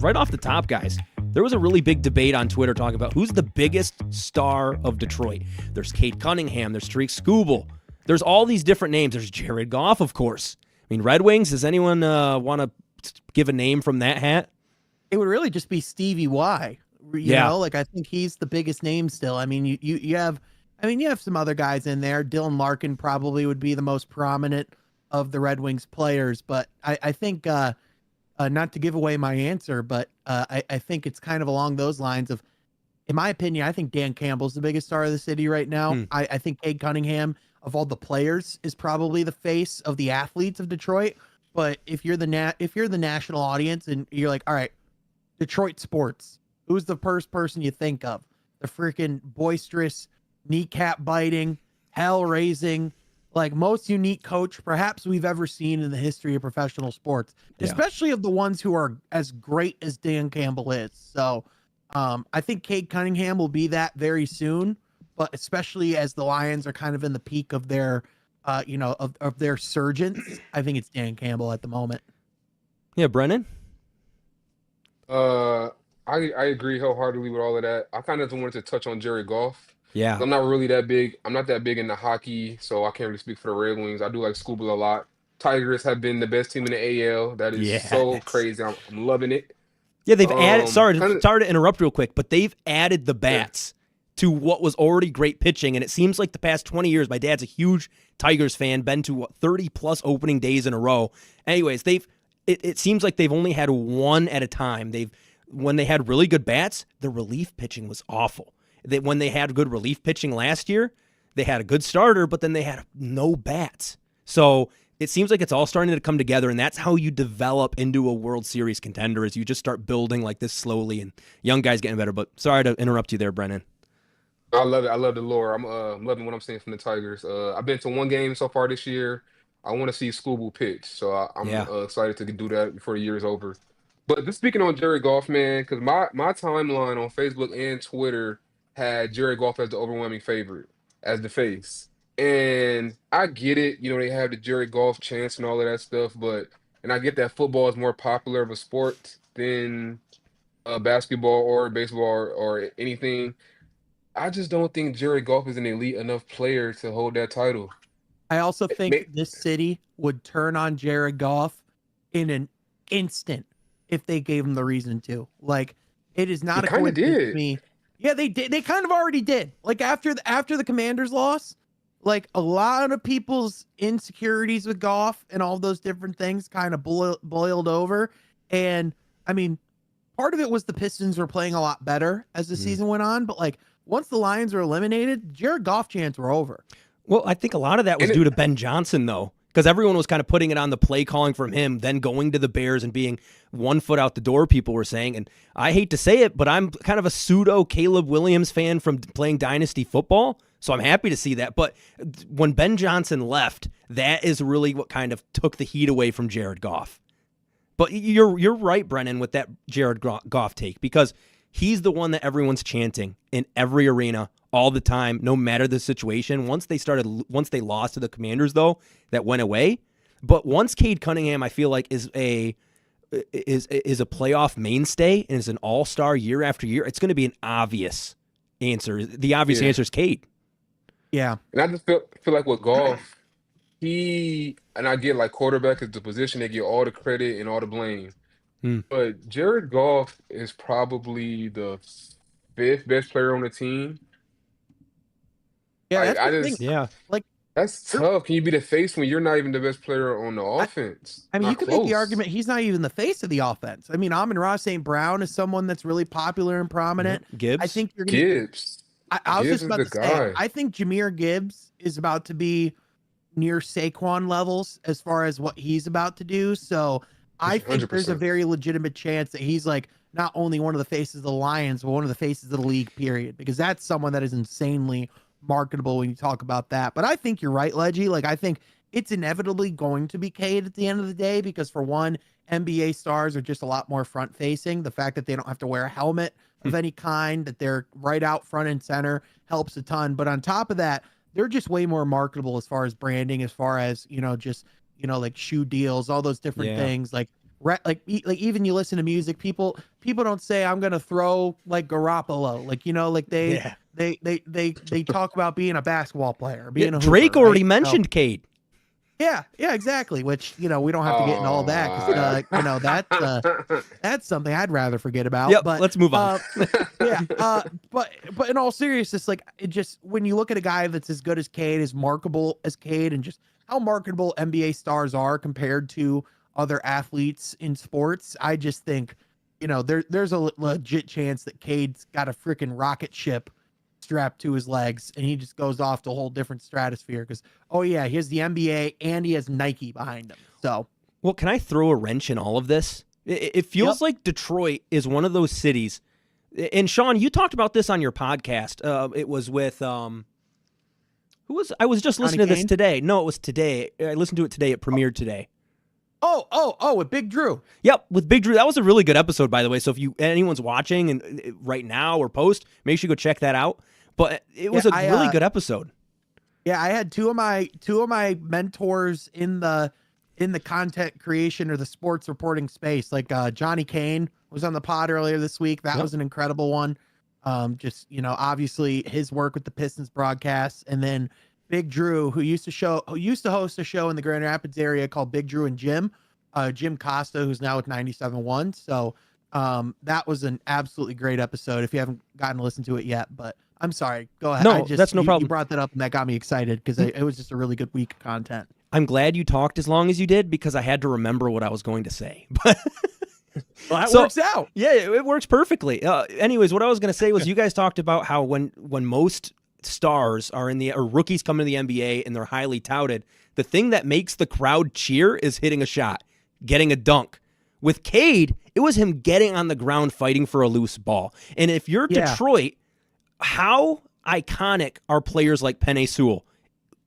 right off the top, guys, there was a really big debate on Twitter talking about who's the biggest star of Detroit. There's Cade Cunningham, there's Tariq Skubal, there's all these different names. There's Jared Goff, of course. I mean, Red Wings, does anyone want to give a name from that hat? It would really just be Stevie Y. You know, like I think he's the biggest name still. I mean, you have some other guys in there. Dylan Larkin probably would be the most prominent of the Red Wings players, but I think not to give away my answer, but I think it's kind of along those lines of, in my opinion, I think Dan Campbell's the biggest star of the city right now. I think Cade Cunningham, of all the players, is probably the face of the athletes of Detroit. But if you're the national audience and you're like, all right, Detroit sports, who's the first person you think of? The freaking boisterous, kneecap biting, hell raising, like most unique coach perhaps we've ever seen in the history of professional sports, especially of the ones who are as great as Dan Campbell is. So I think Cade Cunningham will be that very soon, but especially as the Lions are kind of in the peak of their, of their surgence, I think it's Dan Campbell at the moment. Yeah, Brennan? I agree wholeheartedly with all of that. I kind of wanted to touch on Jerry Goff. Yeah. I'm not really that big. I'm not that big into hockey, so I can't really speak for the Red Wings. I do like Scuba a lot. Tigers have been the best team in the AL. That is so crazy. I'm loving it. Yeah, they've added. Sorry to interrupt real quick, but they've added the bats to what was already great pitching, and it seems like the past 20 years. My dad's a huge Tigers fan, been to 30 plus opening days in a row. Anyways, it seems like they've only had one at a time. When they had really good bats, the relief pitching was awful. When they had good relief pitching last year, they had a good starter, but then they had no bats. So it seems like it's all starting to come together, and that's how you develop into a World Series contender, is you just start building like this slowly, and young guys getting better. But sorry to interrupt you there, Brennan. I love it. I love the lore. I'm loving what I'm seeing from the Tigers. I've been to one game so far this year. I want to see Scooble pitch, so I'm excited to do that before the year is over. But just speaking on Jared Goff, man, because my timeline on Facebook and Twitter had Jared Goff as the overwhelming favorite, as the face. And I get it, they have the Jared Goff chance and all of that stuff, and I get that football is more popular of a sport than basketball or baseball or anything. I just don't think Jared Goff is an elite enough player to hold that title. I also think this city would turn on Jared Goff in an instant if they gave him the reason to. Like, it is not a coincidence to me. Yeah, they did. They kind of already did. Like after the Commanders loss, like a lot of people's insecurities with Goff and all those different things kind of boiled over. And I mean, part of it was the Pistons were playing a lot better as the season went on. But like once the Lions were eliminated, Jared Goff chants were over. Well, I think a lot of that was due to Ben Johnson, though, because everyone was kind of putting it on the play calling from him, then going to the Bears and being 1 foot out the door, people were saying. And I hate to say it, but I'm kind of a pseudo Caleb Williams fan from playing Dynasty football, so I'm happy to see that. But when Ben Johnson left, that is really what kind of took the heat away from Jared Goff. But you're right, Brennan, with that Jared Goff take, because he's the one that everyone's chanting in every arena all the time, no matter the situation. Once they lost to the Commanders, though, that went away. But once Cade Cunningham, I feel like is a playoff mainstay and is an all-star year after year, it's going to be an obvious answer. The obvious answer is Cade. Yeah, and I just feel like with Goff, I get like quarterback is the position they get all the credit and all the blame. But Jared Goff is probably the 5th best player on the team. Yeah, that's tough. Can you be the face when you're not even the best player on the offense? I mean, you could make the argument he's not even the face of the offense. I mean, Amon-Ra St. Brown is someone that's really popular and prominent. Gibbs. I think Gibbs. I was just about to say, I think Jahmyr Gibbs is about to be near Saquon levels as far as what he's about to do. So I think 100%. There's a very legitimate chance that he's like not only one of the faces of the Lions, but one of the faces of the league, period, because that's someone that is insanely marketable when you talk about that. But I think you're right, Leggy. Like, I think it's inevitably going to be Cade at the end of the day, because for one, NBA stars are just a lot more front facing. The fact that they don't have to wear a helmet of any kind, that they're right out front and center, helps a ton. But on top of that, they're just way more marketable as far as branding, as far as, like shoe deals, all those different things. Like like even you listen to music, people don't say I'm gonna throw like Garoppolo, like like Yeah. they talk about being a basketball player, Yeah, being a Drake hooper, already right? So, mentioned Cade. yeah, exactly. Which we don't have to get into all that Oh, because that's something I'd rather forget about. Yep, But let's move on. yeah, but in all seriousness, like it just when you look at a guy that's as good as Cade, as marketable as Cade, and just how marketable NBA stars are compared to other athletes in sports, I just think there's a legit chance that Cade's got a freaking rocket ship strapped to his legs and he just goes off to a whole different stratosphere because oh yeah, he has the NBA and he has Nike behind him. So Well, can I throw a wrench in all of this? It feels like Detroit is one of those cities. And Sean, you talked about this on your podcast. It was with who was? I was just listening to this Kane? today. No, it was today. I listened to it today. It premiered today. With Big Drew. Yep, with Big Drew. That was a really good episode, by the way. So if anyone's watching and right now or post, make sure you go check that out. But it was a really good episode. Yeah, I had two of my mentors in the content creation or the sports reporting space. Like Johnny Kane was on the pod earlier this week. That was an incredible one. Just obviously his work with the Pistons broadcasts, and then Big Drew, who used to host a show in the Grand Rapids area called Big Drew and Jim Costa, who's now with 97.1. So that was an absolutely great episode. If you haven't gotten to listen to it yet, but I'm sorry. Go ahead. No, that's no problem. You brought that up, and that got me excited because it was just a really good week of content. I'm glad you talked as long as you did because I had to remember what I was going to say. But well, that works out. Yeah, it works perfectly. Anyways, what I was going to say was you guys talked about how when most stars are or rookies come into the NBA and they're highly touted, the thing that makes the crowd cheer is hitting a shot, getting a dunk. With Cade, it was him getting on the ground fighting for a loose ball. And if you're Detroit, how iconic are players like Penei Sewell?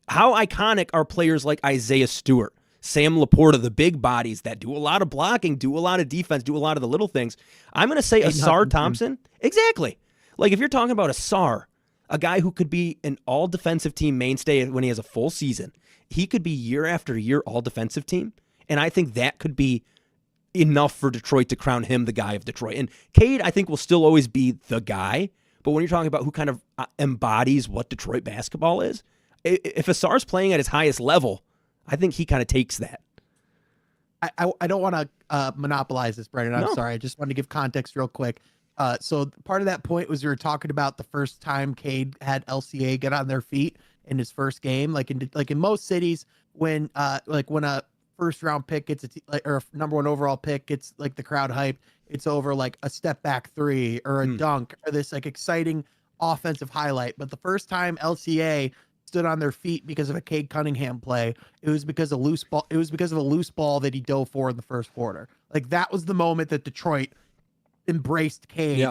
How iconic are players like Isaiah Stewart, Sam Laporta, the big bodies that do a lot of blocking, do a lot of defense, do a lot of the little things? I'm going to say Asar Thompson. Exactly. Like if you're talking about Asar, a guy who could be an all-defensive team mainstay when he has a full season, he could be year after year all-defensive team. And I think that could be enough for Detroit to crown him the guy of Detroit. And Cade, I think, will still always be the guy. But when you're talking about who kind of embodies what Detroit basketball is, if Asar's playing at his highest level, I think he kind of takes that. I don't want to monopolize this, Brennan. I'm sorry. I just wanted to give context real quick. So part of that point was we were talking about the first time Cade had LCA get on their feet in his first game. Like in most cities, when a first round pick gets or a number one overall pick gets like the crowd hype, it's over like a step back three or a dunk or this like exciting offensive highlight. But the first time LCA stood on their feet because of a Cade Cunningham play, it was because of loose ball. It was because of a loose ball that he dove for in the first quarter. Like that was the moment that Detroit embraced Cade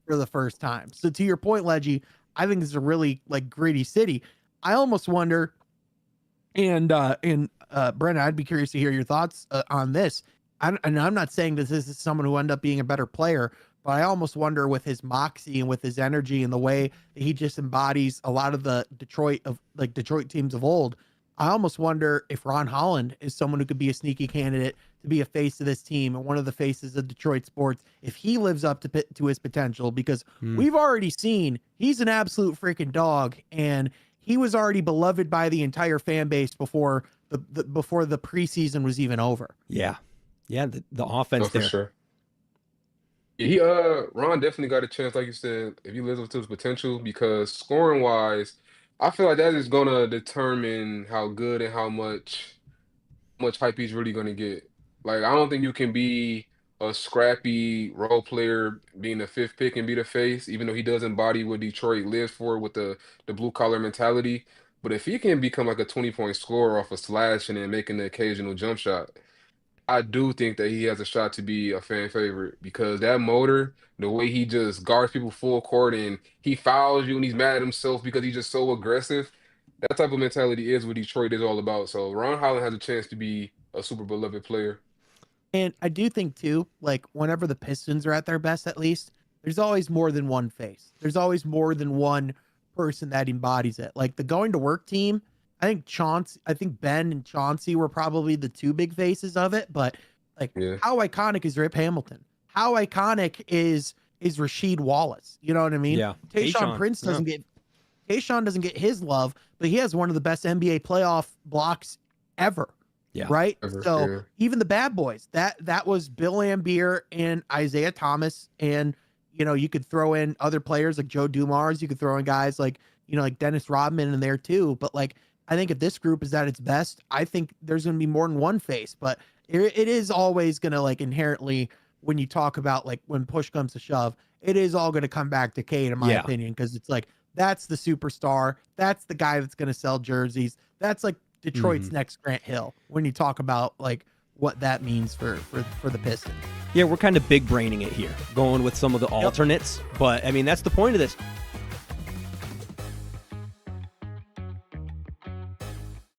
for the first time. So to your point, Leggy, I think it's a really like gritty city. I almost wonder, and Brennan, I'd be curious to hear your thoughts on this. And I'm not saying this is someone who ended up being a better player, but I almost wonder with his moxie and with his energy and the way that he just embodies a lot of the Detroit teams of old. I almost wonder if Ron Holland is someone who could be a sneaky candidate to be a face of this team and one of the faces of Detroit sports if he lives up to his potential, because we've already seen he's an absolute freaking dog, and he was already beloved by the entire fan base before the preseason was even over. Yeah. Yeah, the offense there. For sure. Yeah, Ron definitely got a chance, like you said, if he lives up to his potential, because scoring wise, I feel like that is gonna determine how good and how much hype he's really gonna get. Like I don't think you can be a scrappy role player being the fifth pick and be the face, even though he does embody what Detroit lives for with the blue collar mentality. But if he can become like a 20-point scorer off a slash and then making the occasional jump shot, I do think that he has a shot to be a fan favorite, because that motor, the way he just guards people full court and he fouls you and he's mad at himself because he's just so aggressive. That type of mentality is what Detroit is all about. So Ron Holland has a chance to be a super beloved player. And I do think too, like whenever the Pistons are at their best, at least there's always more than one face. There's always more than one person that embodies it. Like the going to work team, I think Ben and Chauncey were probably the two big faces of it, but Like, Yeah. how iconic is Rip Hamilton? How iconic is Rasheed Wallace? You know what I mean? Yeah. Tayshaun Prince doesn't get Tayshaun doesn't get his love, but he has one of the best NBA playoff blocks ever. Yeah. Right. Ever, So yeah. even the bad boys, that was Bill Laimbeer and Isaiah Thomas. And, you know, you could throw in other players like Joe Dumars. You could throw in guys like, you know, like Dennis Rodman in there too. But like, I think if this group is at its best, I think there's going to be more than one face, but it is always going to, like, inherently, when you talk about, like, when push comes to shove, it is all going to come back to Cade, in my opinion. Cause it's like, that's the superstar. That's the guy that's going to sell jerseys. That's like Detroit's next Grant Hill when you talk about, like, what that means for the Pistons. Yeah, we're kind of big braining it here, going with some of the alternates. But I mean, that's the point of this.